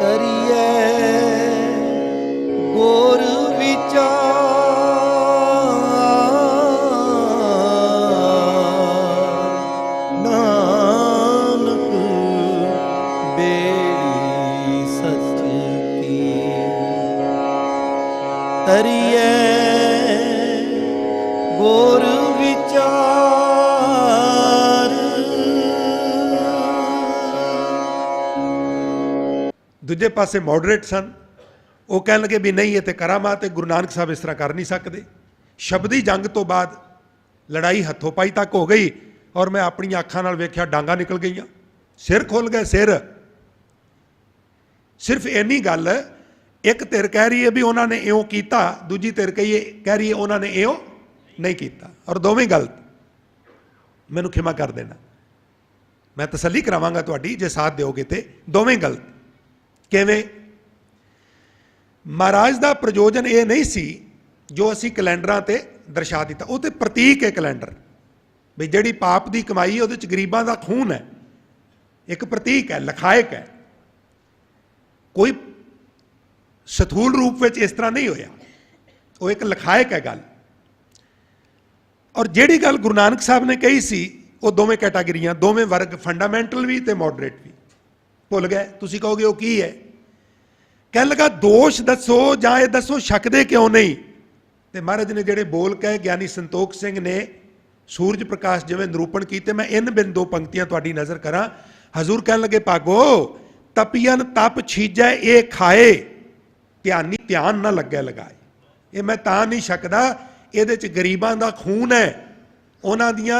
करिए गोर विचार नानक बेड़ी सच की करिए गोर विचार। दूजे पासे मॉडरेट सन, वो कह लगे भी नहीं ये तो करामात है, गुरु नानक साहब इस तरह कर नहीं सकते। शब्दी जंग तो बाद लड़ाई हथों पाई तक हो गई और मैं अपनी अखां नाल वेख्या डांगा निकल गई, सिर खुल गए सिर। सिर्फ इन्नी गल, एक धिर कह रही है भी उन्होंने इउं कीता, दूजी धिर कह रही है उन्होंने इउं नहीं कीता, और दोवें गलत। मैनूं खिमा कर देना, मैं तसल्ली करावांगा तुहाडी जे साथ दिओगे ते दोवें गलत। किवें? महाराज का प्रयोजन ये नहीं सी जो असी कैलेंडरां ते दर्शा दिता, वो तो प्रतीक है कैलेंडर, भी जिहड़ी पाप की कमाई है उहदे च गरीबां दा खून है, एक प्रतीक है, लखायक है। कोई स्थूल रूप में इस तरह नहीं होया, वो एक लखायक है गल। और जिहड़ी गल गुरु नानक साहब ने कही सी, वो दोवें कैटागरियां, दोवें वर्ग, फंडामेंटल भी ते मॉडरेट भी भुल गए। तुसीं कहोगे वो की है? कह लगा दोष दसो जां ये दसो शकदे क्यों नहीं। ते महाराज ने जिहड़े बोल कहे, ज्ञानी संतोख सिंह ने सूरज प्रकाश जिवें निरूपण कीते, मैं इन बिन दो पंक्तियां तुहाडी नज़र करा। हजूर कह लगे भागो तपियन तप छीजै ये खाए, ध्यानी ध्यान ना लगे लगाए। ये मैं तां नहीं शकदा, ਇਹਦੇ ਚ ਗਰੀਬਾਂ ਦਾ खून है, ਉਹਨਾਂ ਦੀਆਂ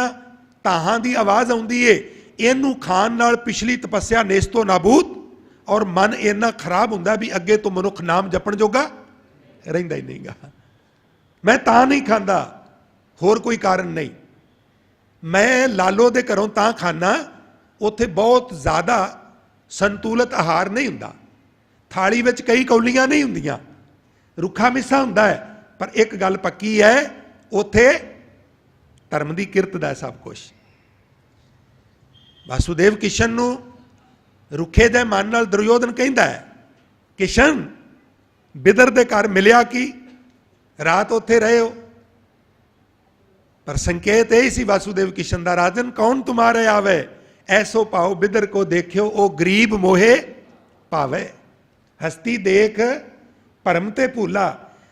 ਤਾਹਾਂ ਦੀ आवाज़ ਆਉਂਦੀ ਏ। ਇਹਨੂੰ ਖਾਣ ਨਾਲ ਪਿਛਲੀ ਤਪੱਸਿਆ ਨੇਸਤੋ ਨਾਬੂਦ, और मन इन्ना खराब होंदा भी अगे तो मनुख नाम जपण जोगा रहिंदा ही नहींगा। मैं तां नहीं खांदा, होर कोई कारण नहीं। मैं लालो दे घरों तां खाना, उत्थे बहुत ज़्यादा संतुलित आहार नहीं हुंदा, थाली विच कई कौलियां नहीं हुंदियां, रुखा मिस्सा हुंदा है। पर एक गल पक्की है, उत्थे धर्म की किरत दा सब कुछ। वासुदेव किशन नूं रुखे दे मन नाल दुर्योधन कहंदा है, किशन बिदर दे घर मिलिया कि रात उत्थे रहे हो। पर संकेत यही सी वासुदेव किशन दा, राजन कौन तुम्हारे आवे, ऐसो पाओ बिदर को देखियो, ओ गरीब मोहे पावे। हस्ती देख भरम ते भूला,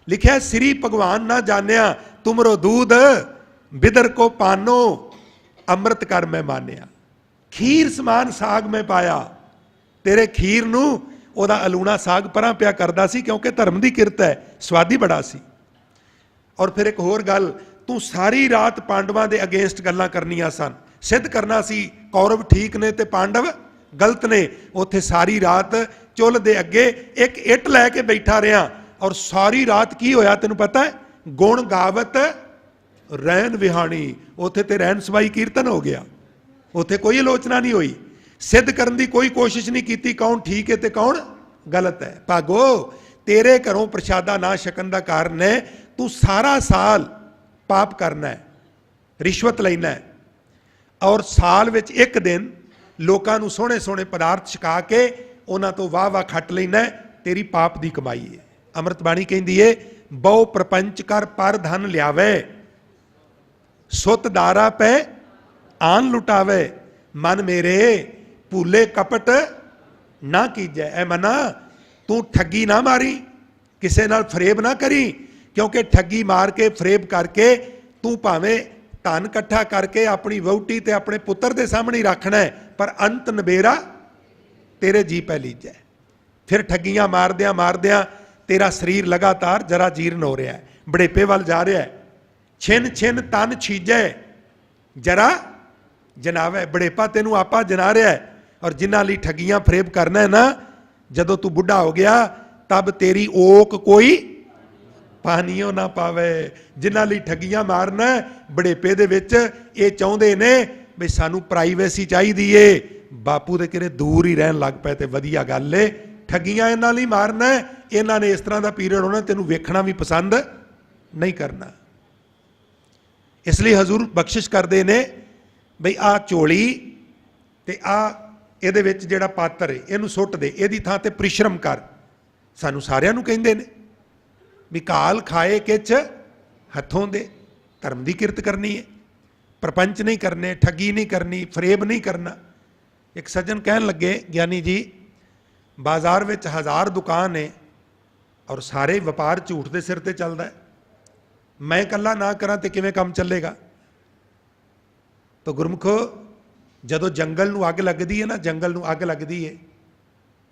लिखा श्री भगवान ना जानिया, तुमरो दूध बिदर को पानो, अमृत कर मैं मानिया। खीर समान साग में पाया, तेरे खीर नूं ओदा अलूणा साग परां पिया करदा सी, क्योंकि धर्म की किरत है, स्वादी बड़ा सी। और फिर एक होर गल, तू सारी रात पांडवां दे अगेंस्ट गल्लां करनियां सन, सिद्ध करना सी कौरव ठीक ने ते पांडव गलत ने। उत्थे सारी रात चुल दे अगे एक इट लैके बैठा रहा, और सारी रात की होया तेनू पता है? गुण गावत रैन विहाणी, उत्थे ते रैन सवाई कीर्तन हो गया, उत्थे कोई आलोचना नहीं हुई, सिद्ध करने की कोई कोशिश नहीं की कौन ठीक है तो कौन गलत है। भागो तेरे घरों प्रशादा ना छकन का कारण है, तू सारा साल पाप करना है, रिश्वत लेना है, और साल विच एक दिन लोगों को सोहने सोहने पदार्थ छका के उन्होंने तो वाह वाह खट लेना है, तेरी पाप की कमाई है। अमृत बाणी कहती है, बहु प्रपंच कर पर धन लियावे, सुत दारा पे आन लुटावे, मन मेरे भूले कपट ना कीजै। ऐ मना तू ठगी ना मारी, किसे नाल फरेब ना करी, क्योंकि ठगी मार के फरेब करके तू भावें धन इकट्ठा करके अपनी वहुटी ते अपने पुत्र के सामने ही रखना है, पर अंत नबेरा तेरे जी पै लीजै। फिर ठगियां मारदियां तेरा शरीर लगातार जरा जीर्ण हो रहा है, बड़ेपे वाल जा रहा है। छिन छिन तन छीजै जरा जनावे, बड़ेपा तेनू आपा जना रहा है। और जिन्हां लई ठगियां फरेब करना है ना, जदों तू बुढ़ा हो गया तब तेरी ओक कोई पानियों ना पावे। जिन्हां लई ठगियां मारना बड़ेपे दे विच, ये चाहुंदे ने भी सानू प्राइवेसी चाहिदी है, बापू दे किरे दूर ही रहन लग पे ते वधिया गल है। ठगियां इन्हां लई मारना, इन्हां ने इस तरह का पीरियड होना, तेनू वेखना भी पसंद नहीं करना। इसलिए हजूर बख्शिश करते ने बई आ झोली ते आ ਇਹਦੇ ਵਿੱਚ ਜਿਹੜਾ ਪਾਤਰ ਹੈ ਇਹਨੂੰ ਸੁੱਟ ਦੇ, ਇਹਦੀ ਥਾਂ ਤੇ ਪ੍ਰਿਸ਼ਰਮ ਕਰ। ਸਾਨੂੰ ਸਾਰਿਆਂ ਨੂੰ ਕਹਿੰਦੇ ਨੇ ਵੀ ਕਾਲ ਖਾਏ ਕਿਛ ਹੱਥੋਂ ਦੇ, ਧਰਮ ਦੀ ਕਿਰਤ ਕਰਨੀ ਹੈ, ਪ੍ਰਪੰਚ ਨਹੀਂ ਕਰਨੇ, ਠੱਗੀ ਨਹੀਂ ਕਰਨੀ, ਫਰੇਬ ਨਹੀਂ ਕਰਨਾ। ਇੱਕ ਸੱਜਣ ਕਹਿਣ ਲੱਗੇ, ਗਿਆਨੀ ਜੀ ਬਾਜ਼ਾਰ ਵਿੱਚ 1000 ਦੁਕਾਨ ਹੈ ਔਰ ਸਾਰੇ ਵਪਾਰ ਝੂਠ ਦੇ ਸਿਰ ਤੇ ਚੱਲਦਾ ਹੈ, ਮੈਂ ਇਕੱਲਾ ਨਾ ਕਰਾਂ ਤੇ ਕਿਵੇਂ ਕੰਮ ਚੱਲੇਗਾ। ਤਾਂ ਗੁਰਮੁਖੋ, ਜਦੋਂ ਜੰਗਲ ਨੂੰ ਅੱਗ ਲੱਗਦੀ ਹੈ ਨਾ, ਜੰਗਲ ਨੂੰ ਅੱਗ ਲੱਗਦੀ ਹੈ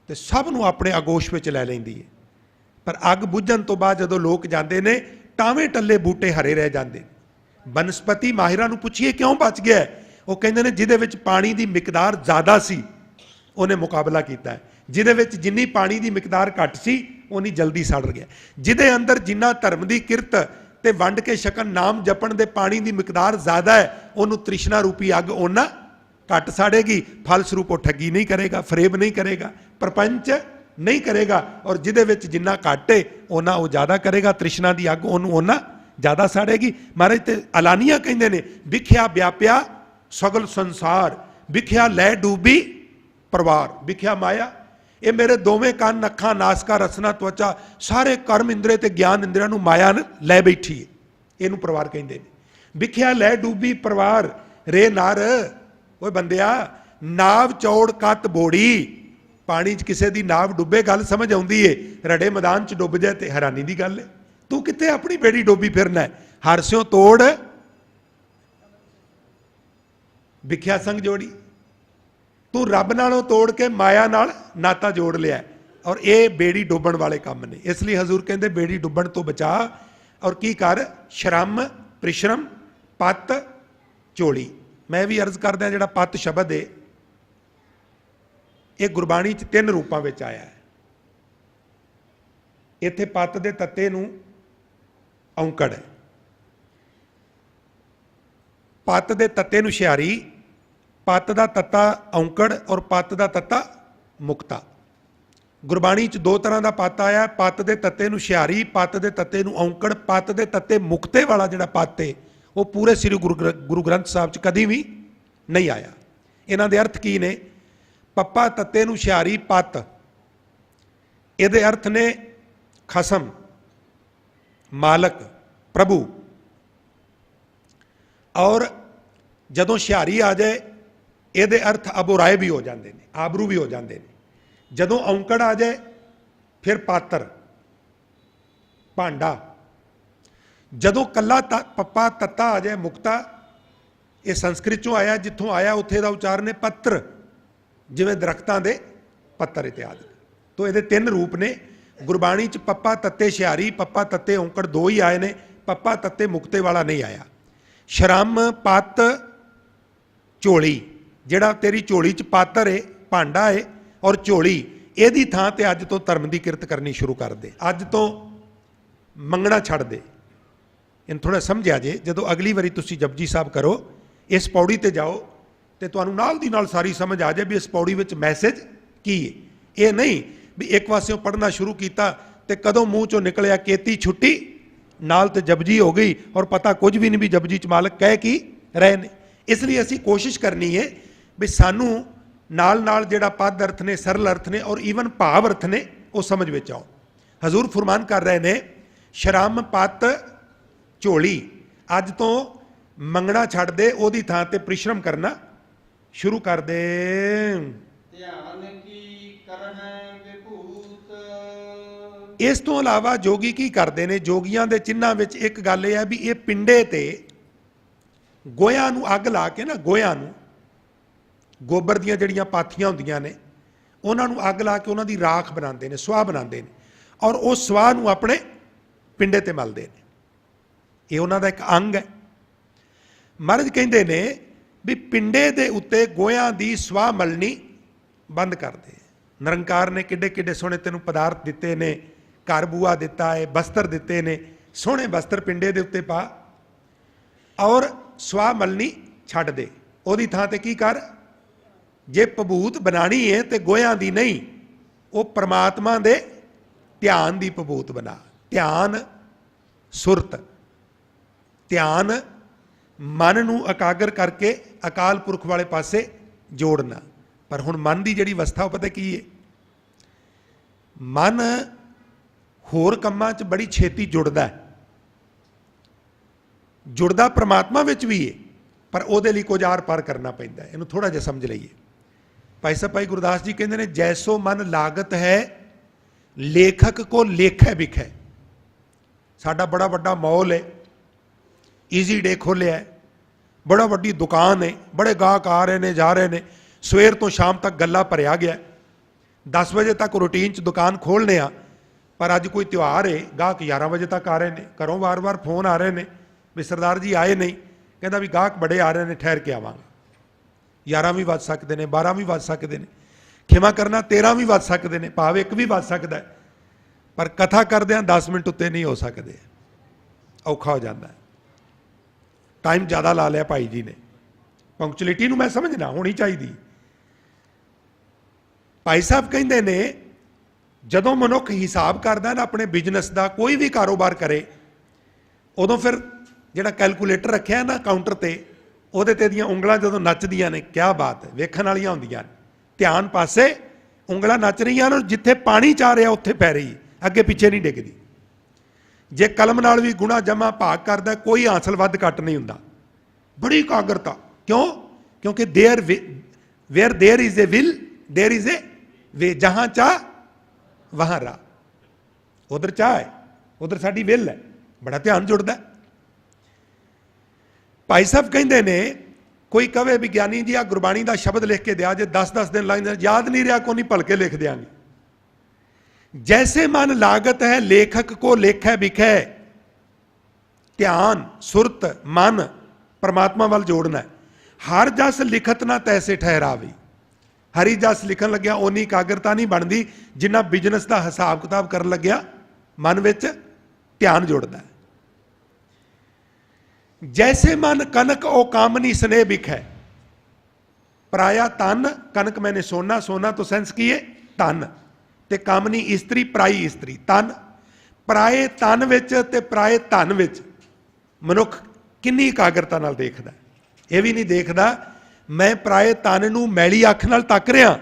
ਤੇ ਸਭ ਨੂੰ ਆਪਣੇ ਆਗੋਸ਼ ਵਿੱਚ ਲੈ ਲੈਂਦੀ ਹੈ, ਪਰ ਅੱਗ ਬੁਝਣ ਤੋਂ ਬਾਅਦ ਜਦੋਂ ਲੋਕ ਜਾਂਦੇ ਨੇ, ਟਾਵੇਂ ਟੱਲੇ ਬੂਟੇ ਹਰੇ ਰਹਿ ਜਾਂਦੇ। ਬਨਸਪਤੀ ਮਾਹਿਰਾਂ ਨੂੰ ਪੁੱਛੀਏ ਕਿਉਂ ਬਚ ਗਿਆ, ਉਹ ਕਹਿੰਦੇ ਨੇ ਜਿਹਦੇ ਵਿੱਚ ਪਾਣੀ ਦੀ ਮਿਕਦਾਰ ਜ਼ਿਆਦਾ ਸੀ ਉਹਨੇ ਮੁਕਾਬਲਾ ਕੀਤਾ ਹੈ, ਜਿਹਦੇ ਵਿੱਚ ਜਿੰਨੀ ਪਾਣੀ ਦੀ ਮਿਕਦਾਰ ਘੱਟ ਸੀ ਉਨੀ ਜਲਦੀ ਸੜ ਗਿਆ। ਜਿਹਦੇ ਅੰਦਰ ਜਿੰਨਾ ਧਰਮ ਦੀ ਕਿਰਤ ਤੇ ਵੰਡ ਕੇ ਛਕਣ, ਨਾਮ ਜਪਣ ਦੇ ਪਾਣੀ ਦੀ ਮਿਕਦਾਰ ਜ਼ਿਆਦਾ ਹੈ, ਉਹਨੂੰ ਤ੍ਰਿਸ਼ਨਾ ਰੂਪੀ ਅੱਗ ਉਹਨਾਂ ਘੱਟ ਸਾੜੇਗੀ। ਫਲਸਰੂਪ ਉਹ ਠੱਗੀ ਨਹੀਂ ਕਰੇਗਾ, ਫਰੇਬ ਨਹੀਂ ਕਰੇਗਾ, ਪ੍ਰਪੰਚ ਨਹੀਂ ਕਰੇਗਾ, ਔਰ ਜਿਹਦੇ ਵਿੱਚ ਜਿੰਨਾ ਘੱਟ ਹੈ ਉਹਨਾਂ ਉਹ ਜ਼ਿਆਦਾ ਕਰੇਗਾ। ਤ੍ਰਿਸ਼ਨਾ ਦੀ ਅੱਗ ਉਹਨੂੰ ਉਹਨਾਂ ਜ਼ਿਆਦਾ ਸਾੜੇਗੀ। ਮਹਾਰਾਜ ਤੇ ਅਲਾਨੀਆਂ ਕਹਿੰਦੇ ਨੇ, ਵਿਖਿਆ ਵਿਆਪਿਆ ਸਗਲ ਸੰਸਾਰ, ਵਿਖਿਆ ਲੈ ਡੂਬੀ ਪਰਵਾਰ। ਵਿਖਿਆ ਮਾਇਆ, ਇਹ ਮੇਰੇ ਦੋਵੇਂ ਕੰਨ, ਅੱਖਾਂ, ਨਾਸਕਾ, ਰਸਨਾ, ਤਵਚਾ, ਸਾਰੇ ਕਰਮ ਇੰਦਰੇ ਤੇ ਗਿਆਨ ਇੰਦਰੀਆਂ ਨੂੰ ਮਾਇਆ ਨੇ ਲੈ ਬੈਠੀ ਹੈ, ਇਹਨੂੰ ਪਰਵਾਰ ਕਹਿੰਦੇ ਨੇ। ਵਿਖਿਆ ਲੈ ਡੂਬੀ ਪਰਵਾਰ, ਰੇ ਨਰ, ਓਏ ਬੰਦਿਆ, ਨਾਵ ਚੌੜ ਕੱਤ ਬੋੜੀ। ਪਾਣੀ 'ਚ ਕਿਸੇ ਦੀ ਨਾਵ ਡੁੱਬੇ ਗੱਲ ਸਮਝ ਆਉਂਦੀ ਏ, ਰੜੇ ਮੈਦਾਨ 'ਚ ਡੁੱਬ ਜਾਏ ਤੇ ਹੈਰਾਨੀ ਦੀ ਗੱਲ ਹੈ। ਤੂੰ ਕਿੱਥੇ ਆਪਣੀ ਬੇੜੀ ਡੋਬੀ ਫਿਰਨਾ ਹੈ। ਹਰਸਿਓ ਤੋੜ ਵਿਖਿਆ ਸੰਗ ਜੋੜੀ, ਤੂੰ ਰੱਬ ਨਾਲੋਂ ਤੋੜ ਕੇ ਮਾਇਆ ਨਾਲ ਨਾਤਾ ਜੋੜ ਲਿਆ, ਔਰ ਇਹ ਬੇੜੀ ਡੁੱਬਣ ਵਾਲੇ ਕੰਮ ਨੇ। ਇਸ ਲਈ ਹਜ਼ੂਰ ਕਹਿੰਦੇ ਬੇੜੀ ਡੁੱਬਣ ਤੋਂ ਬਚਾ, ਔਰ ਕੀ ਕਰ, ਸ਼ਰਮ, ਪ੍ਰਿਸ਼ਰਮ, ਪੱਤ, ਝੋਲੀ। ਮੈਂ ਵੀ ਅਰਜ਼ ਕਰਦਾ, ਜਿਹੜਾ ਪੱਤ ਸ਼ਬਦ ਹੈ ਇਹ ਗੁਰਬਾਣੀ 'ਚ 3 ਰੂਪਾਂ ਵਿੱਚ ਆਇਆ ਹੈ। ਇੱਥੇ ਪੱਤ ਦੇ ਤੱਤੇ ਨੂੰ ਔਂਕੜ ਹੈ, ਪੱਤ ਦੇ ਤੱਤੇ ਨੂੰ ਹੁਸ਼ਿਆਰੀ, ਪੱਤ ਦਾ ਤੱਤਾ ਔਂਕੜ ਔਰ ਪੱਤ ਦਾ ਤੱਤਾ ਮੁਕਤਾ। ਗੁਰਬਾਣੀ 'ਚ 2 ਤਰ੍ਹਾਂ ਦਾ ਪੱਤ ਆਇਆ, ਪੱਤ ਦੇ ਤੱਤੇ ਨੂੰ ਹੁਸ਼ਿਆਰੀ, ਪੱਤ ਦੇ ਤੱਤੇ ਨੂੰ ਔਂਕੜ। ਪੱਤ ਦੇ ਤੱਤੇ ਮੁਕਤੇ ਵਾਲਾ ਜਿਹੜਾ ਪੱਤ ਹੈ ਉਹ ਪੂਰੇ ਸ੍ਰੀ ਗੁਰੂ ਗ੍ਰੰਥ ਸਾਹਿਬ 'ਚ ਕਦੀ ਵੀ ਨਹੀਂ ਆਇਆ। ਇਹਨਾਂ ਦੇ ਅਰਥ ਕੀ ਨੇ? ਪੱਪਾ ਤੱਤੇ ਨੂੰ ਹੁਸ਼ਿਆਰੀ ਪੱਤ, ਇਹਦੇ ਅਰਥ ਨੇ ਖਸਮ, ਮਾਲਕ, ਪ੍ਰਭੂ। ਔਰ ਜਦੋਂ ਹੁਸ਼ਿਆਰੀ ਆ ਜਾਏ ਇਹਦੇ ਅਰਥ ਅਬੋਰਾਏ ਵੀ ਹੋ ਜਾਂਦੇ ਨੇ, ਆਬਰੂ ਵੀ ਹੋ ਜਾਂਦੇ ਨੇ। ਜਦੋਂ ਔਂਕੜ ਆ ਜਾਏ ਫਿਰ ਪਾਤਰ, ਭਾਂਡਾ। ਜਦੋਂ ਕੱਲਾ ਪੱਪਾ ਤੱਤਾ ਆ ਜਾਏ ਮੁਕਤਾ, ਇਹ ਸੰਸਕ੍ਰਿਤ ਚੋਂ ਆਇਆ, ਜਿੱਥੋਂ ਆਇਆ ਉੱਥੇ ਦਾ ਉਚਾਰਨ ਹੈ ਪੱਤਰ, ਜਿਵੇਂ ਦਰਖਤਾਂ ਦੇ ਪੱਤਰ ਇਤਿਆਦਿ। ਤੋਂ ਇਹਦੇ 3 ਰੂਪ ਨੇ ਗੁਰਬਾਣੀ 'ਚ। ਪੱਪਾ ਤੱਤੇ ਹੁਸ਼ਿਆਰੀ, ਪੱਪਾ ਤੱਤੇ ਔਂਕੜ 2 ਹੀ ਆਏ ਨੇ, ਪੱਪਾ ਤੱਤੇ ਮੁਕਤੇ ਵਾਲਾ ਨਹੀਂ ਆਇਆ। ਸ਼ਰਮ, ਪੱਤ, ਝੋਲੀ। ਜਿਹੜਾ ਤੇਰੀ ਝੋਲੀ 'ਚ ਪਾਤਰ ਹੈ, ਭਾਂਡਾ ਹੈ ਔਰ ਝੋਲੀ, ਇਹਦੀ ਥਾਂ ਤੇ ਅੱਜ ਤੋਂ ਧਰਮ ਦੀ ਕਿਰਤ ਕਰਨੀ ਸ਼ੁਰੂ ਕਰ ਦੇ। ਅੱਜ ਤੋਂ ਮੰਗਣਾ ਛੱਡ ਦੇ। ਇਹਨੂੰ ਥੋੜ੍ਹਾ ਸਮਝਿਆ ਜੇ। ਜਦੋਂ ਅਗਲੀ ਵਾਰੀ ਤੁਸੀਂ ਜਪਜੀ ਸਾਹਿਬ ਕਰੋ, ਇਸ ਪੌੜੀ ਤੇ ਜਾਓ ਤੇ ਤੁਹਾਨੂੰ ਨਾਲ ਦੀ ਨਾਲ ਸਾਰੀ ਸਮਝ ਆ ਜਾਏ ਵੀ ਇਸ ਪੌੜੀ ਵਿੱਚ ਮੈਸੇਜ ਕੀ ਹੈ। ਇਹ ਨਹੀਂ ਵੀ ਇੱਕ ਪਾਸਿਓਂ ਪੜ੍ਹਨਾ ਸ਼ੁਰੂ ਕੀਤਾ ਤੇ ਕਦੋਂ ਮੂੰਹ ਚੋਂ ਨਿਕਲਿਆ ਕੇਤੀ ਛੁੱਟੀ ਨਾਲ ਤੇ ਜਪਜੀ ਹੋ ਗਈ, ਔਰ ਪਤਾ ਕੁਝ ਵੀ ਨਹੀਂ ਵੀ ਜਪਜੀ 'ਚ ਮਾਲਕ ਕਹਿ ਕੀ ਰਹੇ ਨੇ। ਇਸ ਲਈ ਅਸੀਂ ਕੋਸ਼ਿਸ਼ ਕਰਨੀ ਹੈ ਵੀ ਸਾਨੂੰ ਨਾਲ ਨਾਲ ਜਿਹੜਾ ਪਦ ਅਰਥ ਨੇ, ਸਰਲ ਅਰਥ ਨੇ ਔਰ ਈਵਨ ਭਾਵ ਅਰਥ ਨੇ ਉਹ ਸਮਝ ਵਿੱਚ ਆਓ। ਹਜ਼ੂਰ ਫਰਮਾਨ ਕਰ ਰਹੇ ਨੇ, ਸ਼ਰਮ, ਪੱਤ, ਝੋਲੀ। ਅੱਜ ਤੋਂ ਮੰਗਣਾ ਛੱਡ ਦੇ, ਉਹਦੀ ਥਾਂ ਤੇ ਪ੍ਰਿਸ਼ਰਮ ਕਰਨਾ ਸ਼ੁਰੂ ਕਰ ਦੇ। ਧਿਆਨ ਕੀ ਕਰਹਿ ਵਿਭੂਤ। ਇਸ ਤੋਂ ਇਲਾਵਾ ਜੋਗੀ ਕੀ ਕਰਦੇ ਨੇ? ਜੋਗੀਆਂ ਦੇ ਚਿੰਨ੍ਹਾਂ ਵਿੱਚ ਇੱਕ ਗੱਲ ਇਹ ਹੈ ਵੀ ਇਹ ਪਿੰਡੇ ਤੇ ਗੋਹਿਆਂ ਨੂੰ ਅੱਗ ਲਾ ਕੇ ਨਾ, ਗੋਹਿਆਂ ਨੂੰ, ਗੋਬਰ ਦੀਆਂ ਜਿਹੜੀਆਂ ਪਾਥੀਆਂ ਹੁੰਦੀਆਂ ਨੇ ਉਹਨਾਂ ਨੂੰ ਅੱਗ ਲਾ ਕੇ ਉਹਨਾਂ ਦੀ ਰਾਖ ਬਣਾਉਂਦੇ ਨੇ, ਸੁਆਹ ਬਣਾਉਂਦੇ ਨੇ, ਔਰ ਉਹ ਸੁਆਹ ਨੂੰ ਆਪਣੇ ਪਿੰਡੇ ਤੇ ਮਲਦੇ ਨੇ। ਇਹ ਉਹਨਾਂ ਦਾ ਇੱਕ ਅੰਗ ਹੈ। ਮਹਾਰਾਜ ਕਹਿੰਦੇ ਨੇ ਵੀ ਪਿੰਡੇ ਦੇ ਉੱਤੇ ਗੋਹਿਆਂ ਦੀ ਸੁਆਹ ਮਲਣੀ ਬੰਦ ਕਰ ਦੇ। ਨਿਰੰਕਾਰ ਨੇ ਕਿੱਡੇ ਕਿੱਡੇ ਸੋਹਣੇ ਤੈਨੂੰ ਪਦਾਰਥ ਦਿੱਤੇ ਨੇ, ਘਰ ਬੂਆ ਦਿੱਤਾ ਹੈ, ਬਸਤਰ ਦਿੱਤੇ ਨੇ, ਸੋਹਣੇ ਬਸਤਰ ਪਿੰਡੇ ਦੇ ਉੱਤੇ ਪਾ, ਔਰ ਸੁਆਹ ਮਲਣੀ ਛੱਡ ਦੇ। ਉਹਦੀ ਥਾਂ ਤੇ ਕੀ ਕਰ, ਜੇ ਭਬੂਤ ਬਣਾਣੀ ਹੈ ਤੇ ਗੋਹਿਆਂ ਦੀ ਨਹੀਂ, ਉਹ ਪਰਮਾਤਮਾ ਦੇ ਧਿਆਨ ਦੀ ਭਬੂਤ ਬਣਾ। ਧਿਆਨ, ਸੁਰਤ, ਧਿਆਨ ਮਨ ਨੂੰ ਇਕਾਗਰ ਕਰਕੇ ਅਕਾਲ ਪੁਰਖ ਵਾਲੇ ਪਾਸੇ ਜੋੜਨਾ। पर हुण मन की जिहड़ी अवस्था वो पता की है, मन होर कंमां च बड़ी छेती जुड़दा है, जुड़दा परमात्मा विच भी है, पर ਉਹਦੇ ਲਈ कुछ आर पार करना पैंदा है। इहनूं थोड़ा जिहा समझ लईए। भाई साहब भाई गुरदास जी कहते हैं, जैसो मन लागत है लेखक को लेखै बिखै। साडा बड़ा वड्डा मॉल है, ईजी डे खोलिया है, बड़ा वड्डी दुकान है, बड़े गाहक आ रहे ने जा रहे ने, सवेर तो शाम तक गल्ला भरिया गया, 10 बजे तक रूटीन च दुकान खोलने आ, पर अज कोई त्यौहार है, गाहक 11 बजे तक आ रहे हैं, घरों बार बार फोन आ रहे हैं भी सरदार जी आए नहीं, कहता भी गाहक बड़े आ रहे हैं, ठहर के आवांगे। 11 भी वज सकते हैं, 12 भी वज सकते हैं, खिमा करना 13 भी वज सकते हैं, भाव 1 भी वज सकता है, पर कथा करदे 10 मिनट उत्ते नहीं हो सकते, औखा हो जाता है। टाइम ज़्यादा ला लिया भाई जी ने। पंक्चुअलिटी मैं समझना होनी चाहिए। भाई साहब कहते ने, जदों मनुख हिसाब करदा ना अपने बिजनेस का, कोई भी कारोबार करे, उदों फिर जिहड़ा कैलकुलेटर रखिया ना काउंटर ते, ਉਹਦੇ ਤੇ ਦੀਆਂ ਉਂਗਲਾਂ ਜਦੋਂ ਨੱਚਦੀਆਂ ਨੇ, क्या बात है, ਵੇਖਣ ਵਾਲੀਆਂ ਹੁੰਦੀਆਂ ਨੇ। ਧਿਆਨ ਪਾਸੇ ਉਂਗਲਾਂ ਨੱਚ ਰਹੀਆਂ ਨੇ, ਜਿੱਥੇ ਪਾਣੀ ਜਾ ਰਿਹਾ ਉੱਥੇ ਪੈ ਰਹੀ, ਅੱਗੇ ਪਿੱਛੇ ਨਹੀਂ ਡਿੱਗਦੀ। ਜੇ ਕਲਮ ਨਾਲ ਵੀ ਗੁਣਾ ਜਮਾ ਭਾਗ ਕਰਦਾ, ਕੋਈ ਹਾਸਲ ਵੱਧ ਘੱਟ ਨਹੀਂ ਹੁੰਦਾ। ਬੜੀ ਇਕਾਗਰਤਾ, ਕਿਉਂ? ਕਿਉਂਕਿ where there is a will there is a way, जहां चाह वहां राह। उधर चाह है, उधर साडी विल है, बड़ा ध्यान जुड़ता है। भाई साहब कहते ने, कोई कहे विज्ञानी जी आ गुरबाणी का शब्द लिख के दिया, जे 10-10 दिन लग जाए, याद नहीं रहा, को नहीं भलके लिख देंगे। जैसे मन लागत है लेखक को लेखै बिखै। ध्यान सुरत मन परमात्मा वाल जोड़ना है। हर जस लिखत ना तैसे ठहरावी। हरी जस लिखन लग्या उन्नी एकाग्रता नहीं बनती जिन्ना बिजनेस का हिसाब किताब कर लग्या मन विच ध्यान जुड़ता है। जैसे मन कनक ओ कामनी स्नेह बिखै। पराया तन, कनक मैंने सोना, सोना तो सेंस की है तन, ते कामनी इस्त्री पराई इस्त्री तन। पराए तन विच ते पराए धन विच मनुख किन्नी एकाग्रता नाल देखदा। यह भी नहीं देखदा मैं पराए तन नूं मैली अख नाल तक रहा,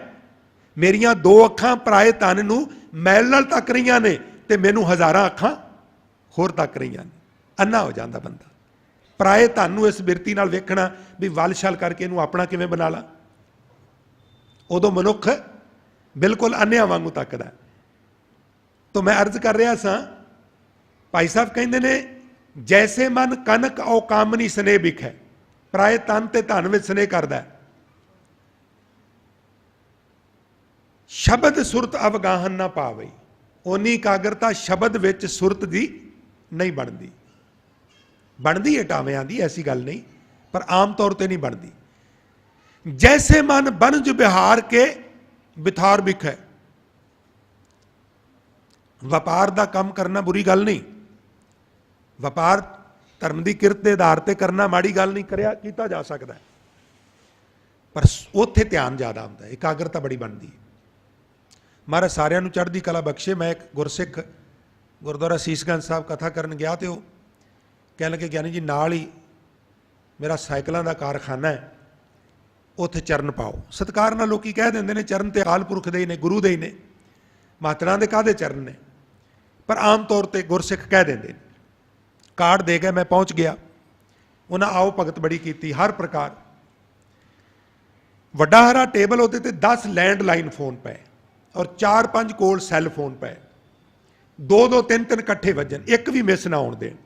मेरियां 2 अखां पराए तन नूं मैल नाल तक रहीआं ने ते मैनूं हज़ारां अखां होर तक रहीआं ने। अन्ना हो जांदा बंदा। पराए धन नूं इस बिरती नाल वेखना भी वल छल करके इहनूं अपना किवें बना ला, उदों मनुख बिल्कुल अन्नियां वांगू तकदा। तो मैं अर्ज कर रहा सां, भाई साहब कहंदे ने जैसे मन कनक औ कामनी स्नेह बिखै। पराए तन ते धन विच स्नेह करदा। शब्द सुरत अवगाहन ना पावे। उन्नी एकाग्रता शब्द विच सुरत दी नहीं बनती। बनती है टावियां दी, ऐसी गल नहीं, पर आम तौर पर नहीं बनती। जैसे मन बनज बिहार के बिथार बिखै। वपार का काम करना बुरी गल नहीं, वपार धर्म की किरत के आधार पर करना माड़ी गल नहीं, किया जा सकता है, पर उत्थे ध्यान ज़्यादा आता है, एकाग्रता बड़ी बनती है। महाराज सारिਆਂ ਨੂੰ चढ़दी कला बख्शे। मैं एक गुरसिख गुरुद्वारा सीसगंज साहब कथा करन गया, तो कह लगे ज्ञानी जी नाल ही मेरा साइकिलों का कारखाना है, उत्थे चरण पाओ। सत्कार नाल लोग कह देंगे ने चरण तो अकाल पुरख दे ने, गुरु दे ने, मातरा के काहदे चरण ने, पर आम तौर पर गुरसिख कह देंगे। कार्ड दे गए, मैं पहुँच गया, उन्हें आओ भगत बड़ी की हर प्रकार। वड्डा हरा टेबल होते ते 10 लैंडलाइन फोन पे और 4-5 कोल सैल फोन पे, 2-2 3-3 कट्ठे वजन, एक भी मिस ना आउण देण।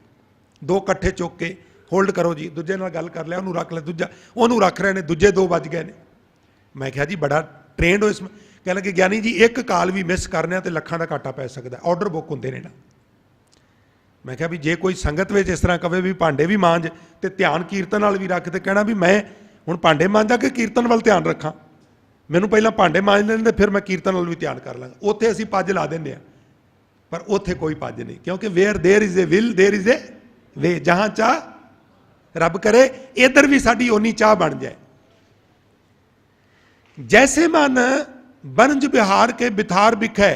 2 कट्ठे चुक के होल्ड करो जी, दूजे नाल गल कर लिया, उन्होंने रख लिया, दूजा उन्होंने रख रहे हैं, दूजे 2 बज गए ने। मैं कहा जी बड़ा ट्रेंड हो इसमें। कह लगे ज्ञानी जी एक कॉल भी मिस करने तो लखां का घाटा पै सकता, ऑर्डर बुक होंगे ने ना। मैं कहा भी जे कोई संगत में इस तरह कहे भी भांडे भी मांज तो ध्यान कीर्तन वाल भी रख, तो कहना भी मैं हुण भांडे मांजा कि कीर्तन वाल ध्यान रखा, मैनू पहला भांडे मांज लेने फिर मैं कीर्तन वाल भी ध्यान कर लाँगा। उत्थे असीं पज ला देंगे, पर उत्थे कोई पज नहीं, क्योंकि where there is a will there is a way. जहां चाह रब करे इधर भी साडी ओनी चाह बन जाए। जैसे मन बनज बिहार के बिथार बिखै।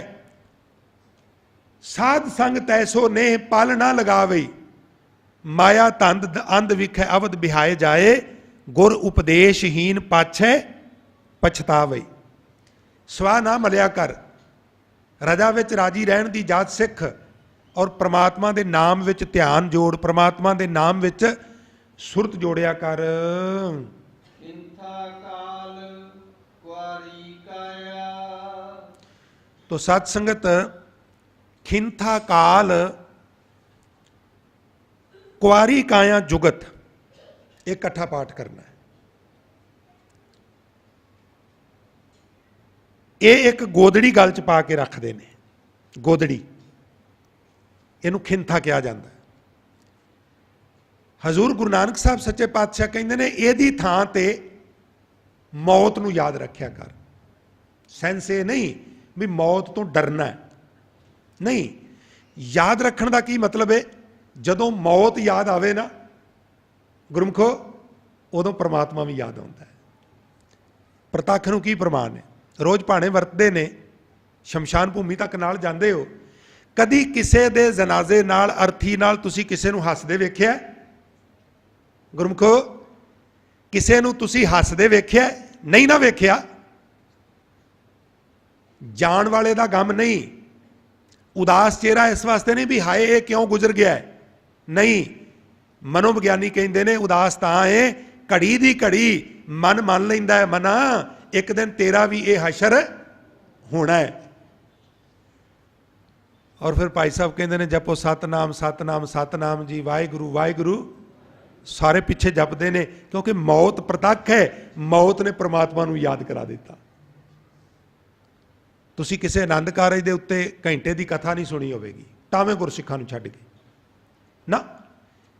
साध संग तैसो ने पल ना लगावे। माया तंद अंध विखै अवध बिहाए जाए। गुर उपदेशहीन पाछै पछतावे। ਸਵਾ ਨਾ ਮਲਿਆ ਕਰ। ਰਜਾ ਵਿੱਚ ਰਾਜੀ ਰਹਿਣ ਦੀ ਜਾਚ ਸਿੱਖ ਔਰ ਪ੍ਰਮਾਤਮਾ ਦੇ ਨਾਮ ਵਿੱਚ ਧਿਆਨ ਜੋੜ, ਪ੍ਰਮਾਤਮਾ ਦੇ ਨਾਮ ਵਿੱਚ ਸੁਰਤ ਜੋੜਿਆ ਕਰ। ਖਿੰਥਾ ਕਾਲ ਕੁਆਰੀ ਕਾਇਆ। ਤੋ ਸਤ ਸੰਗਤ, ਖਿੰਥਾ ਕਾਲ ਕੁਆਰੀ ਕਾਇਆ ਜੁਗਤ, ਇਹ ਇਕੱਠਾ ਪਾਠ ਕਰਨਾ ਹੈ। ਇਹ ਇੱਕ ਗੋਦੜੀ ਗਲ ਚ ਪਾ ਕੇ ਰੱਖਦੇ ਨੇ, ਗੋਦੜੀ, ਇਹਨੂੰ ਖਿੰਥਾ ਕਿਹਾ ਜਾਂਦਾ ਹੈ। ਹਜ਼ੂਰ ਗੁਰੂ ਨਾਨਕ ਸਾਹਿਬ ਸੱਚੇ ਪਾਤਸ਼ਾਹ ਕਹਿੰਦੇ ਨੇ ਇਹਦੀ ਥਾਂ ਤੇ ਮੌਤ ਨੂੰ ਯਾਦ ਰੱਖਿਆ ਕਰ। ਸੈਂਸ ਇਹ ਨਹੀਂ ਵੀ ਮੌਤ ਤੋਂ ਡਰਨਾ ਹੈ, ਨਹੀਂ। ਯਾਦ ਰੱਖਣ ਦਾ ਕੀ ਮਤਲਬ ਹੈ? ਜਦੋਂ ਮੌਤ ਯਾਦ ਆਵੇ ਨਾ ਗੁਰਮੁਖੋ, ਉਦੋਂ ਪ੍ਰਮਾਤਮਾ ਵੀ ਯਾਦ ਆਉਂਦਾ ਹੈ। ਪ੍ਰਤੱਖ ਨੂੰ ਕੀ ਪ੍ਰਮਾਣ ਹੈ? ਰੋਜ਼ ਭਾਣੇ ਵਰਤਦੇ ਨੇ, ਸ਼ਮਸ਼ਾਨ ਭੂਮੀ ਤੱਕ ਨਾਲ ਜਾਂਦੇ ਹੋ, ਕਦੀ ਕਿਸੇ ਦੇ ਜਨਾਜ਼ੇ ਨਾਲ, ਅਰਥੀ ਨਾਲ ਤੁਸੀਂ ਕਿਸੇ ਨੂੰ ਹੱਸਦੇ ਵੇਖਿਆ? ਗੁਰਮੁਖੋ, ਕਿਸੇ ਨੂੰ ਤੁਸੀਂ ਹੱਸਦੇ ਵੇਖਿਆ? ਨਹੀਂ ਨਾ ਵੇਖਿਆ। ਜਾਣ ਵਾਲੇ ਦਾ ਗਮ ਨਹੀਂ, ਉਦਾਸ ਚਿਹਰਾ ਇਸ ਵਾਸਤੇ ਨਹੀਂ ਵੀ ਹਾਏ ਇਹ ਕਿਉਂ ਗੁਜ਼ਰ ਗਿਆ, ਨਹੀਂ। ਮਨੋਵਿਗਿਆਨੀ ਕਹਿੰਦੇ ਨੇ ਉਦਾਸ ਤਾਂ ਹੈ, ਘੜੀ ਦੀ ਘੜੀ ਮਨ ਮੰਨ ਲੈਂਦਾ ਹੈ, ਮਨਾ ਇੱਕ ਦਿਨ ਤੇਰਾ ਵੀ ਇਹ ਹਸ਼ਰ ਹੋਣਾ ਹੈ। ਔਰ ਫਿਰ ਭਾਈ ਸਾਹਿਬ ਕਹਿੰਦੇ ਨੇ ਜਪੋ ਸਤਨਾਮ ਸਤਨਾਮ ਸਤਨਾਮ ਜੀ, ਵਾਹਿਗੁਰੂ ਵਾਹਿਗੁਰੂ, ਸਾਰੇ ਪਿੱਛੇ ਜਪਦੇ ਨੇ, ਕਿਉਂਕਿ ਮੌਤ ਪ੍ਰਤੱਖ ਹੈ। ਮੌਤ ਨੇ ਪ੍ਰਮਾਤਮਾ ਨੂੰ ਯਾਦ ਕਰਾ ਦਿੱਤਾ। ਤੁਸੀਂ ਕਿਸੇ ਆਨੰਦ ਕਾਰਜ ਦੇ ਉੱਤੇ ਘੰਟੇ ਦੀ ਕਥਾ ਨਹੀਂ ਸੁਣੀ ਹੋਵੇਗੀ, ਟਾਵੇਂ ਗੁਰਸਿੱਖਾਂ ਨੂੰ ਛੱਡ ਕੇ ਨਾ।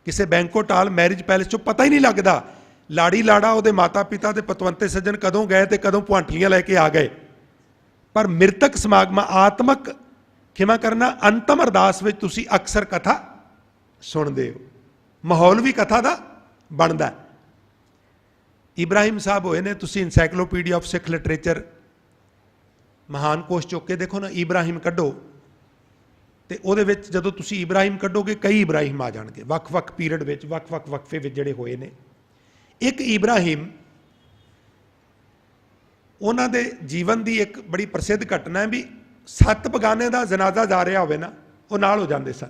ਕਿਸੇ ਬੈਂਕੋਟ ਹਾਲ, ਮੈਰਿਜ ਪੈਲੇਸ ਚੋਂ ਪਤਾ ਹੀ ਨਹੀਂ ਲੱਗਦਾ ਲਾੜੀ ਲਾੜਾ, ਉਹਦੇ ਮਾਤਾ ਪਿਤਾ ਤੇ ਪਤਵੰਤੇ ਸੱਜਣ ਕਦੋਂ ਗਏ ਤੇ ਕਦੋਂ ਪੁਆਂਠਲੀਆਂ ਲੈ ਕੇ ਆ ਗਏ। ਪਰ ਮਿਰਤਕ ਸਮਾਗਮਾਂ, ਆਤਮਕ ਖਿਮਾ ਕਰਨਾ, ਅੰਤਮ ਅਰਦਾਸ ਵਿੱਚ ਤੁਸੀਂ ਅਕਸਰ ਕਥਾ ਸੁਣਦੇ ਹੋ। ਮਾਹੌਲ ਵੀ ਕਥਾ ਦਾ ਬਣਦਾ। ਇਬਰਾਹਿਮ ਸਾਹਿਬ ਹੋਏ ਨੇ, ਤੁਸੀਂ ਇਨਸਾਈਕਲੋਪੀਡੀਆ ਆਫ ਸਿੱਖ ਲਿਟਰੇਚਰ ਮਹਾਨ ਕੋਸ਼ ਚੁੱਕ ਕੇ ਦੇਖੋ ਨਾ, ਇਬਰਾਹਿਮ ਕੱਢੋ ਤੇ ਉਹਦੇ ਵਿੱਚ ਜਦੋਂ ਤੁਸੀਂ ਇਬਰਾਹਿਮ ਕੱਢੋਗੇ ਕਈ ਇਬਰਾਹਿਮ ਆ ਜਾਣਗੇ, ਵੱਖ-ਵੱਖ ਪੀਰੀਅਡ ਵਿੱਚ, ਵੱਖ-ਵੱਖ ਵਕਫੇ ਵਿੱਚ ਜਿਹੜੇ ਹੋਏ ਨੇ। ਇੱਕ ਇਬਰਾਹਿਮ, ਉਹਨਾਂ ਦੇ ਜੀਵਨ ਦੀ ਇੱਕ ਬੜੀ ਪ੍ਰਸਿੱਧ ਘਟਨਾ ਹੈ ਵੀ 7 ਬਗਾਨੇ ਦਾ ਜਨਾਜ਼ਾ ਜਾ ਰਿਹਾ ਹੋਵੇ ਨਾ, ਉਹ ਨਾਲ ਹੋ ਜਾਂਦੇ ਸਨ।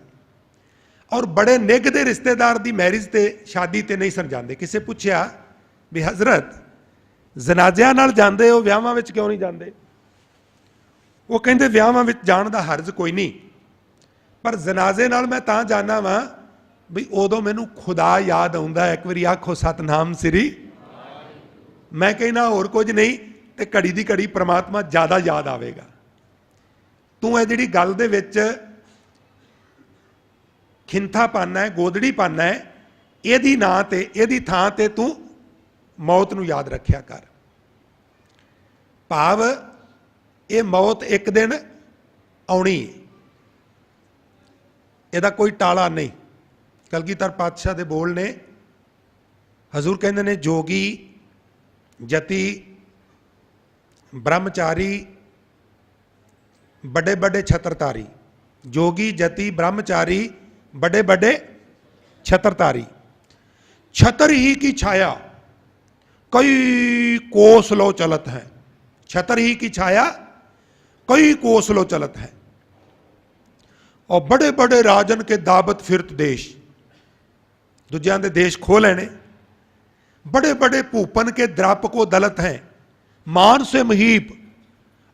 ਔਰ ਬੜੇ ਨਿੱਘ ਦੇ ਰਿਸ਼ਤੇਦਾਰ ਦੀ ਮੈਰਿਜ ਤੇ, ਸ਼ਾਦੀ ਤੇ ਨਹੀਂ ਸਨ ਜਾਂਦੇ। ਕਿਸੇ ਪੁੱਛਿਆ ਵੀ ਹਜ਼ਰਤ ਜਨਾਜ਼ਿਆਂ ਨਾਲ ਜਾਂਦੇ ਹੋ, ਵਿਆਹਾਂ ਵਿੱਚ ਕਿਉਂ ਨਹੀਂ ਜਾਂਦੇ? ਉਹ ਕਹਿੰਦੇ ਵਿਆਹਾਂ ਵਿੱਚ ਜਾਣ ਦਾ ਹਰਜ਼ ਕੋਈ ਨਹੀਂ, ਪਰ ਜਨਾਜ਼ੇ ਨਾਲ ਮੈਂ ਤਾਂ ਜਾਣਾ ਵਾਂ ਵੀ ਉਦੋਂ ਮੈਨੂੰ ਖੁਦਾ ਯਾਦ ਆਉਂਦਾ। ਇੱਕ ਵਾਰੀ ਆਖੋ ਸਤਨਾਮ ਸ੍ਰੀ। ਮੈਂ ਕਹਿਣਾ ਹੋਰ ਕੁਝ ਨਹੀਂ, ਤੇ ਘੜੀ ਦੀ ਘੜੀ ਪ੍ਰਮਾਤਮਾ ਜ਼ਿਆਦਾ ਯਾਦ ਆਵੇਗਾ। ਤੂੰ ਇਹ ਜਿਹੜੀ ਗੱਲ ਦੇ ਵਿੱਚ ਖਿੰਥਾ ਪਾਨਾ ਹੈ, ਗੋਦੜੀ ਪਾਨਾ ਹੈ, ਇਹਦੀ ਨਾਂ ਤੇ, ਇਹਦੀ ਥਾਂ ਤੇ ਤੂੰ ਮੌਤ ਨੂੰ ਯਾਦ ਰੱਖਿਆ ਕਰ। ਭਾਵ ਇਹ ਮੌਤ ਇੱਕ ਦਿਨ ਆਉਣੀ ਹੈ, ਇਹਦਾ ਕੋਈ ਟਾਲਾ ਨਹੀਂ। ਕਲਗੀਧਰ ਪਾਤਸ਼ਾਹ ਦੇ ਬੋਲ ਨੇ, ਹਜ਼ੂਰ ਕਹਿੰਦੇ ਨੇ ਜੋਗੀ ਜਤੀ ਬ੍ਰਹਮਚਾਰੀ बड़े बड़े छत्रधारी। जोगी जति ब्रह्मचारी बड़े बड़े छत्रधारी। छतर ही की छाया कई कोस लो चलत है। छतर ही की छाया कई कोस लो चलत है। और बड़े बड़े राजन के दावत फिरत देश, दूजियां दे देश खो लेने। बड़े बड़े भूपन के द्राप को दलत हैं। मान से महीप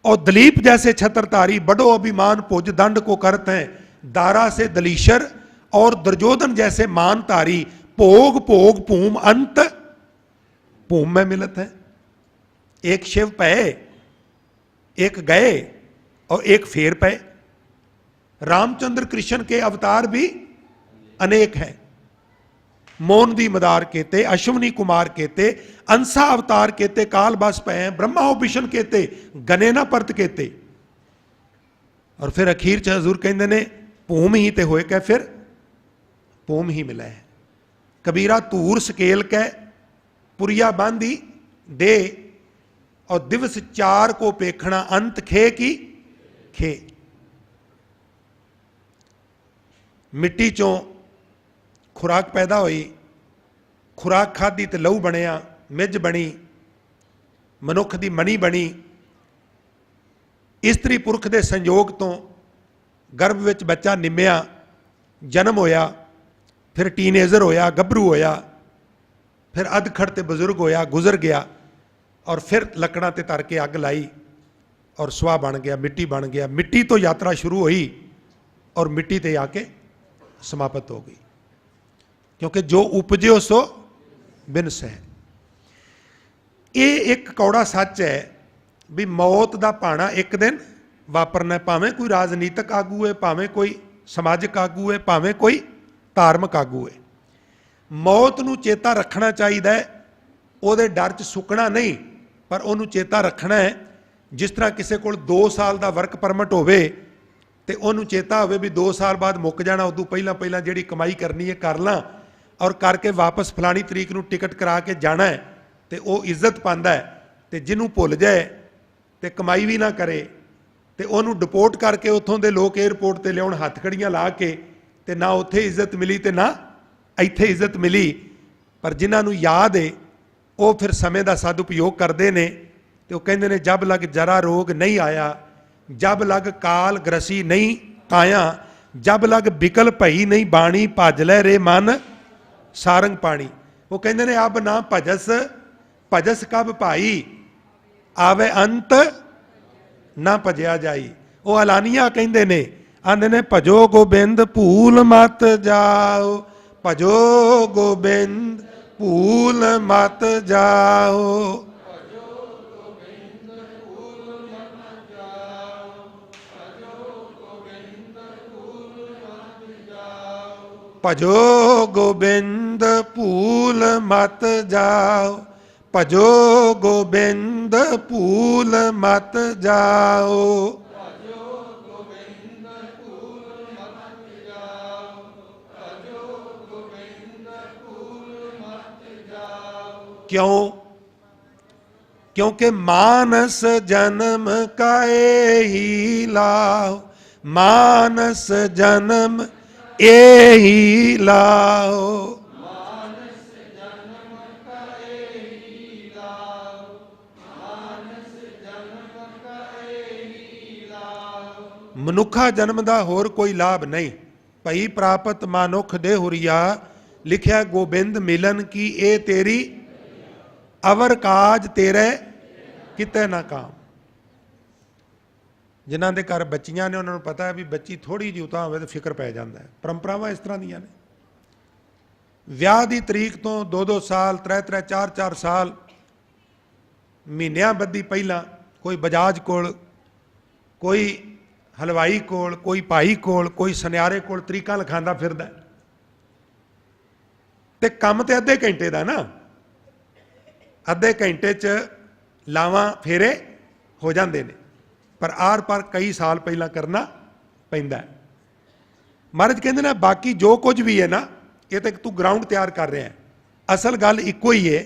और दलीप जैसे छत्रधारी बड़ो अभिमान पुज दंड को करत हैं। दारा से दलीशर और दुर्योधन जैसे मानधारी भोग भोग भूम अंत भूम में मिलत है। एक शिव पे, एक गए और एक फेर पे। रामचंद्र कृष्ण के अवतार भी अनेक हैं। मोन दी मदार केते, अश्वनी कुमार केते, अंसा अवतार केते, काल बस पे हैं, ब्रह्मा विष्णु केते, गने ना परत केते। और फिर अखीर च हजूर कहते ने भूम ही ते होए कै, फिर भूम ही मिला है। कबीरा धूर सकेल कै पुरिया बांधी दे, और दिवस 4 को पेखना अंत खे की खे। मिट्टी चों खुराक पैदा हुई, खुराक खाधी तो लहू बनिया, मिज बनी, मनुख की मणी बनी। ਇਸਤਰੀ ਪੁਰਖ ਦੇ ਸੰਯੋਗ ਤੋਂ ਗਰਭ ਵਿੱਚ ਬੱਚਾ ਨਿੰਮਿਆ, ਜਨਮ ਹੋਇਆ, ਫਿਰ ਟੀਨੇਜਰ ਹੋਇਆ, ਗੱਭਰੂ ਹੋਇਆ, ਫਿਰ ਅਧਖੜ ਤੇ ਬਜ਼ੁਰਗ ਹੋਇਆ, ਗੁਜ਼ਰ ਗਿਆ, ਔਰ ਫਿਰ ਲੱਕੜਾਂ ਤੇ ਧਰ ਕੇ ਅੱਗ ਲਾਈ ਔਰ ਸੁਆਹ ਬਣ ਗਿਆ, ਮਿੱਟੀ ਬਣ ਗਿਆ। ਮਿੱਟੀ ਤੋਂ ਯਾਤਰਾ ਸ਼ੁਰੂ ਹੋਈ ਔਰ ਮਿੱਟੀ ਤੇ ਆ ਕੇ ਸਮਾਪਤ ਹੋ ਗਈ, ਕਿਉਂਕਿ ਜੋ ਉਪਜਿਓ ਸੋ ਬਿਨਸ ਹੈ। ਇਹ ਇੱਕ ਕੌੜਾ ਸੱਚ ਹੈ ਵੀ ਮੌਤ ਦਾ ਭਾਣਾ ਇੱਕ ਦਿਨ ਵਾਪਰਨਾ, ਭਾਵੇਂ ਕੋਈ ਰਾਜਨੀਤਿਕ ਆਗੂ ਹੈ, ਭਾਵੇਂ ਕੋਈ ਸਮਾਜਿਕ ਆਗੂ ਹੈ, ਭਾਵੇਂ ਕੋਈ ਧਾਰਮਿਕ ਆਗੂ ਹੈ। ਮੌਤ ਨੂੰ ਚੇਤਾ ਰੱਖਣਾ ਚਾਹੀਦਾ ਹੈ, ਉਹਦੇ ਡਰ 'ਚ ਸੁੱਕਣਾ ਨਹੀਂ, ਪਰ ਉਹਨੂੰ ਚੇਤਾ ਰੱਖਣਾ ਹੈ। ਜਿਸ ਤਰ੍ਹਾਂ ਕਿਸੇ ਕੋਲ 2 ਸਾਲ ਦਾ ਵਰਕ ਪਰਮਿਟ ਹੋਵੇ ਤੇ ਉਹਨੂੰ ਚੇਤਾ ਹੋਵੇ ਵੀ 2 ਸਾਲ ਬਾਅਦ ਮੁੱਕ ਜਾਣਾ, ਉਦੋਂ ਪਹਿਲਾਂ ਜਿਹੜੀ ਕਮਾਈ ਕਰਨੀ ਹੈ ਕਰ ਲਾਂ, ਔਰ ਕਰਕੇ ਵਾਪਸ ਫਲਾਣੀ ਤਰੀਕ ਨੂੰ ਟਿਕਟ ਕਰਾ ਕੇ ਜਾਣਾ ਹੈ, ਤੇ ਉਹ ਇੱਜ਼ਤ ਪਾਉਂਦਾ ਹੈ। ਤੇ ਜਿਹਨੂੰ ਭੁੱਲ ਜਾਏ ਤੇ ਕਮਾਈ ਵੀ ਨਾ ਕਰੇ ਤੇ ਉਹਨੂੰ ਡਿਪੋਰਟ ਕਰਕੇ ਉੱਥੋਂ ਦੇ ਲੋਕ ਏਅਰਪੋਰਟ ਤੇ ਲਿਆਉਣ ਹੱਥਕੜੀਆਂ ਲਾ ਕੇ, ਤੇ ਨਾ ਉੱਥੇ ਇੱਜ਼ਤ ਮਿਲੀ ਤੇ ਨਾ ਇੱਥੇ ਇੱਜ਼ਤ ਮਿਲੀ। ਪਰ ਜਿਨ੍ਹਾਂ ਨੂੰ ਯਾਦ ਹੈ ਉਹ ਫਿਰ ਸਮੇਂ ਦਾ ਸਦਉਪਯੋਗ ਕਰਦੇ ਨੇ, ਤੇ ਉਹ ਕਹਿੰਦੇ ਨੇ ਜਬ ਲਗ ਜਰਾ ਰੋਗ ਨਹੀਂ ਆਇਆ, ਜਬ ਲਗ ਕਾਲ ਗ੍ਰਸੀ ਨਹੀਂ ਕਾਇਆ, ਜਬ ਲਗ ਬਿਕਲ ਭਈ ਨਹੀਂ ਬਾਣੀ, ਭਜ ਲੈ ਰੇ ਮਨ ਸਾਰੰਗ ਪਾਣੀ। ਉਹ ਕਹਿੰਦੇ ਨੇ ਅਬ ਨਾ ਭਜਸ ਭਜਸ ਕਬ ਭਾਈ, ਆਵੇ ਅੰਤ ਨਾ ਭਜਿਆ ਜਾਈ। ਉਹ ਐਲਾਨੀਆ ਕਹਿੰਦੇ ਨੇ, ਆਂਦੇ ਨੇ ਭਜੋ ਗੋਬਿੰਦ ਭੂਲ ਮਤ ਜਾਓ, ਭਜੋ ਗੋਬਿੰਦ ਭੂਲ ਮਤ ਜਾਓ। ਭਜੋ ਗੋਬਿੰਦ ਭੂਲ ਮਤ ਜਾਓ, ਭਜੋ ਗੋਬਿੰਦ ਭੂਲ ਮਤ ਜਾਓ। क्यों? क्योंकि मानस जन्म काए ही लाओ, मानस जन्म ए ही लाओ। मनुखा जन्म दा होर कोई लाभ नहीं, भई प्राप्त मानुख दे हुरिया, लिखिया गोबिंद मिलन की ए तेरी, अवर काज तेरे किते ना काम। जिन्हां दे घर बच्चियां ने उन्होंने पता है भी बच्ची थोड़ी जी उतां होवे तो फिक्र पै जाता है। परंपरावां इस तरह दियां ने, ਵਿਆਹ ਦੀ ਤਰੀਕ ਤੋਂ 2-2 ਸਾਲ 3-3 4-4 ਸਾਲ ਮਹੀਨਿਆਂ ਬੱਧੀ ਪਹਿਲਾਂ ਕੋਈ ਬਜਾਜ ਕੋਲ, ਕੋਈ ਹਲਵਾਈ ਕੋਲ, ਕੋਈ ਭਾਈ ਕੋਲ, ਕੋਈ ਸੁਨਿਆਰੇ ਕੋਲ ਤਰੀਕਾਂ ਲਿਖਾਉਂਦਾ ਫਿਰਦਾ, ਤੇ ਕੰਮ ਤੇ ਅੱਧੇ ਘੰਟੇ ਦਾ ਨਾ, ਅੱਧੇ ਘੰਟੇ 'ਚ ਲਾਵਾਂ ਫੇਰੇ ਹੋ ਜਾਂਦੇ ਨੇ, ਪਰ ਆਰ ਪਰ ਕਈ ਸਾਲ ਪਹਿਲਾਂ ਕਰਨਾ ਪੈਂਦਾ। ਮਹਾਰਾਜ ਕਹਿੰਦੇ ਨੇ ਬਾਕੀ ਜੋ ਕੁਝ ਵੀ ਹੈ ਨਾ, ਇਹ ਤਾਂ ਤੂੰ ਗਰਾਊਂਡ ਤਿਆਰ ਕਰ ਰਿਹਾ ਹੈ, ਅਸਲ ਗੱਲ ਇੱਕੋ ਹੀ ਹੈ।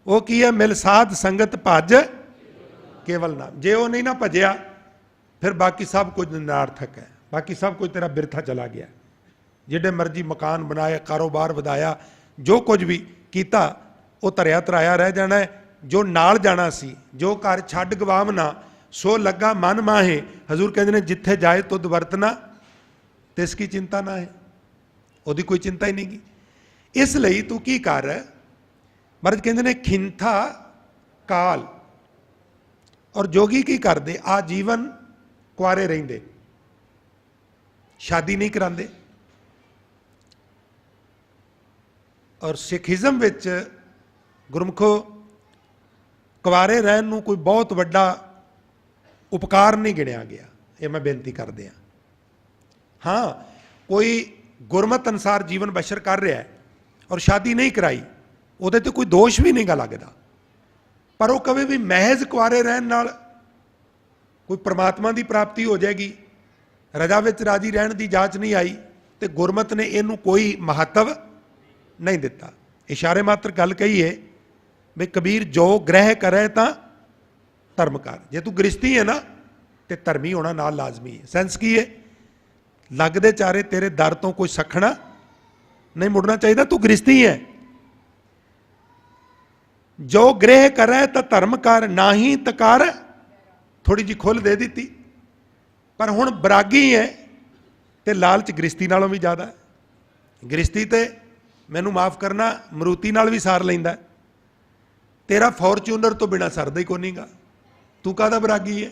ਉਹ ਕੀ ਹੈ? ਮਿਲ ਸਾਧ ਸੰਗਤ ਭੱਜ ਕੇਵਲ ਨਾਮ। ਜੇ ਉਹ ਨਹੀਂ ਨਾ ਭਜਿਆ ਫਿਰ ਬਾਕੀ ਸਭ ਕੁਝ ਨਿਰਾਰਥਕ ਹੈ, ਬਾਕੀ ਸਭ ਕੁਝ ਤੇਰਾ ਬਿਰਥਾ ਚਲਾ ਗਿਆ। ਜਿਹੜੇ ਮਰਜ਼ੀ ਮਕਾਨ ਬਣਾਏ, ਕਾਰੋਬਾਰ ਵਧਾਇਆ, ਜੋ ਕੁਝ ਵੀ ਕੀਤਾ ਉਹ ਧਰਿਆ ਧਰਾਇਆ ਰਹਿ ਜਾਣਾ ਹੈ। ਜੋ ਨਾਲ ਜਾਣਾ ਸੀ, ਜੋ ਘਰ ਛੱਡ ਗਵਾਵਨਾ, ਸੋ ਲੱਗਾ ਮਨ ਮਾਹੇ। ਹਜ਼ੂਰ ਕਹਿੰਦੇ ਨੇ ਜਿੱਥੇ ਜਾਏ ਤੁਧ ਵਰਤਣਾ, ਤਿਸ ਕੀ ਚਿੰਤਾ ਨਾ ਹੈ, ਉਹਦੀ ਕੋਈ ਚਿੰਤਾ ਹੀ ਨਹੀਂ ਗੀ। ਇਸ ਲਈ ਤੂੰ ਕੀ ਕਰ, ਮਹਾਰਾਜ ਕਹਿੰਦੇ ਨੇ ਖਿੰਥਾ ਕਾਲ। ਔਰ ਜੋਗੀ ਕੀ ਕਰਦੇ? ਆ ਜੀਵਨ ਕੁਆਰੇ ਰਹਿੰਦੇ, ਸ਼ਾਦੀ ਨਹੀਂ ਕਰਾਉਂਦੇ। ਔਰ ਸਿੱਖੀਜ਼ਮ ਵਿੱਚ ਗੁਰਮੁਖੋ ਕੁਆਰੇ ਰਹਿਣ ਨੂੰ ਕੋਈ ਬਹੁਤ ਵੱਡਾ ਉਪਕਾਰ ਨਹੀਂ ਗਿਣਿਆ ਗਿਆ। ਇਹ ਮੈਂ ਬੇਨਤੀ ਕਰਦੇ ਹਾਂ। ਹਾਂ, ਕੋਈ ਗੁਰਮਤ ਅਨੁਸਾਰ ਜੀਵਨ ਬਸ਼ਰ ਕਰ ਰਿਹਾ ਹੈ ਔਰ ਸ਼ਾਦੀ ਨਹੀਂ ਕਰਾਈ, ਉਹਦੇ ਤੇ ਕੋਈ ਦੋਸ਼ ਵੀ ਨਹੀਂ ਗਾ ਲੱਗਦਾ। ਪਰ ਉਹ ਕਵੇ ਵੀ ਮਹਿਜ਼ ਕੁਆਰੇ ਰਹਿਣ ਨਾਲ ਕੋਈ ਪ੍ਰਮਾਤਮਾ ਦੀ ਪ੍ਰਾਪਤੀ ਹੋ ਜਾਏਗੀ, ਰਜਾ ਵਿੱਚ ਰਾਜੀ ਰਹਿਣ ਦੀ ਜਾਂਚ ਨਹੀਂ ਆਈ, ਤੇ ਗੁਰਮਤ ਨੇ ਇਹਨੂੰ ਕੋਈ ਮਹੱਤਵ ਨਹੀਂ ਦਿੱਤਾ। ਇਸ਼ਾਰੇ ਮਾਤਰ ਗੱਲ ਕਹੀਏ ਵੀ ਕਬੀਰ ਜੋ ਗ੍ਰਹਿ ਕਰੇ ਤਾਂ ਧਰਮ ਕਰ। ਜੇ ਤੂੰ ਗ੍ਰਸਤੀ ਹੈ ਨਾ ਤੇ ਧਰਮੀ ਹੋਣਾ ਨਾਲ ਲਾਜ਼ਮੀ ਹੈ। ਸੈਂਸ ਕੀ ਹੈ? ਲੱਗਦੇ ਚਾਰੇ ਤੇਰੇ ਦਰ ਤੋਂ ਕੋਈ ਸਖਣਾ ਨਹੀਂ ਮੁੜਨਾ ਚਾਹੀਦਾ, ਤੂੰ ਗ੍ਰਸਤੀ ਹੈ। ਜੋ ਗ੍ਰਹਿ ਕਰੇ ਤਾਂ ਧਰਮ ਕਰ, ਨਾਹੀਂ ਤਕਾਰ थोड़ी जी खुल दे दी, पर हुण बरागी है तो लालच गृहस्थी नालों भी ज़्यादा है। गृहस्थी तो मैनू माफ़ करना मरूती नाल भी सार लैंदा, तेरा फॉर्चूनर तो बिना सरदा ही कोनी गा, तू काहदा बरागी है।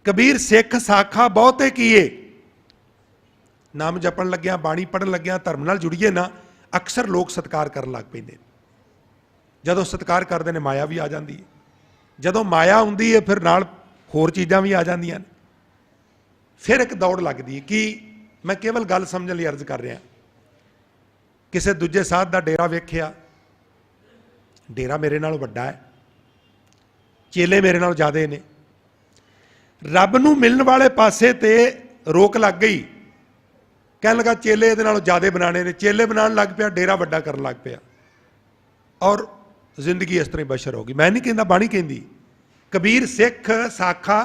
कबीर सिख साखा बहुते कीए, नाम जपन लग्या बाणी पढ़न लग्या धर्म नाल जुड़िए ना, अक्सर लोग सत्कार करन लग पैंदे। जदों सत्कार करते हैं माया भी आ जाती है, जदों माया आउंदी है फिर नाल होर चीज़ां भी आ जांदियां ने, फिर एक दौड़ लगती है। कि मैं केवल गल समझण लई अर्ज कर रहा, किसी दूजे साध का डेरा वेख्या, डेरा मेरे नालों वड्डा है, चेले मेरे नालों ज़्यादा ने, रब नूं मिलण वाले पासे ते रोक लग गई, कहण लगा चेले इहदे नालों ज़्यादा बनाने ने, चेले बनाउण लग पिया, डेरा वड्डा करन लग पिया, और जिंदगी इस तरह बशर हो गई। मैं नहीं कहता, बाणी कहती, कबीर सिख साखा,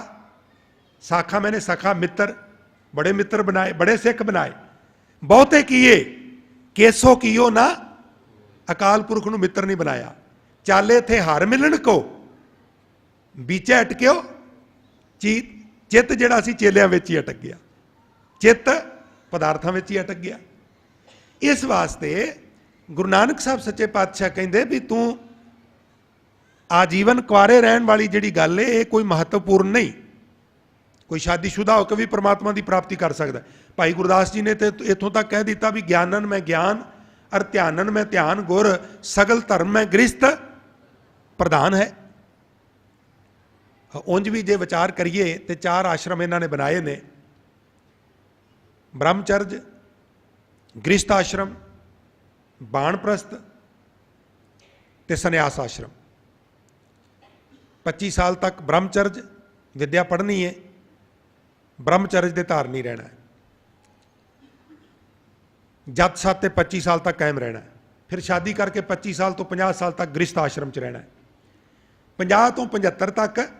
साखा मैंने सखा मित्र, बड़े मित्र बनाए, बड़े सिख बनाए, बहुते किए केसो कियो ना, अकाल पुरख नूं मित्र नहीं बनाया, चाले थे हार मिलन को, बीचे अटक्यो चित जिहड़ा सी चेलियां विच ही अटक गया, चित पदार्थां विच ही अटक गया। इस वास्ते गुरु नानक साहब सच्चे पातशाह कहंदे भी तू आजीवन कुआरे रहन वाली जिहड़ी गल है ये कोई महत्वपूर्ण नहीं, कोई शादीशुदा होकर भी परमात्मा की प्राप्ति कर सकता है। भाई गुरदास जी ने तो इत्थों तक कह दिता भी ज्ञानन में ज्ञान और ध्यानन में ध्यान, गुर सगल धर्म में गृहस्थ प्रधान है। उंज भी जे विचार करिए तो 4 आश्रम इन्होंने बनाए ने, ब्रह्मचर्य, गृहस्थ आश्रम, बाणप्रस्थ ते संन्यास आश्रम। 25 साल तक ब्रह्मचर्य विद्या पढ़नी है, ब्रह्मचर्य के धारनी रहना है, जत सत 25 साल तक कायम रहना है, फिर शादी करके 25 साल तो 50 साल तक गृहस्थ आश्रम च रहना है, 50 तो 75 तक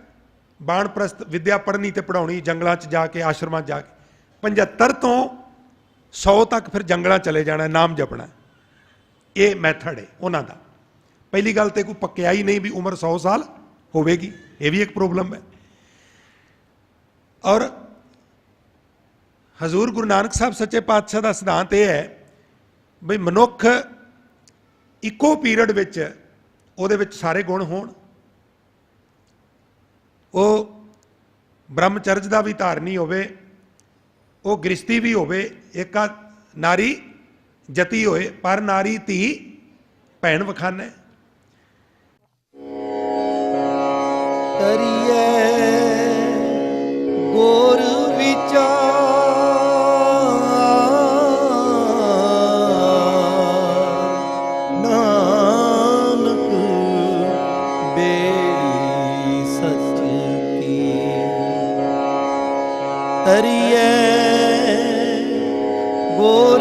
बाणप्रस्थ विद्या पढ़नी तो पढ़ानी, जंगलों च जाके आश्रमां जाके, 75 तो 100 तक फिर जंगलों चले जाना, नाम जपना। ये मैथड है उन्हों का। पहली गल तो कोई पक्या ही नहीं भी उम्र 100 साल होगी, ये भी एक प्रॉब्लम है। और हजूर गुरु नानक साहब सच्चे पातशाह का सिद्धांत यह है बई मनुख इको पीरियड विच उहदे विच सारे गुण होण, वो ब्रह्मचर्य का भी धारनी होवे, वो गृहस्थी भी होवे, एक नारी जती होए पर नारी धी भैन वखाने। करिए गोर विचार नानक बेड़ी सच की, करिए गोर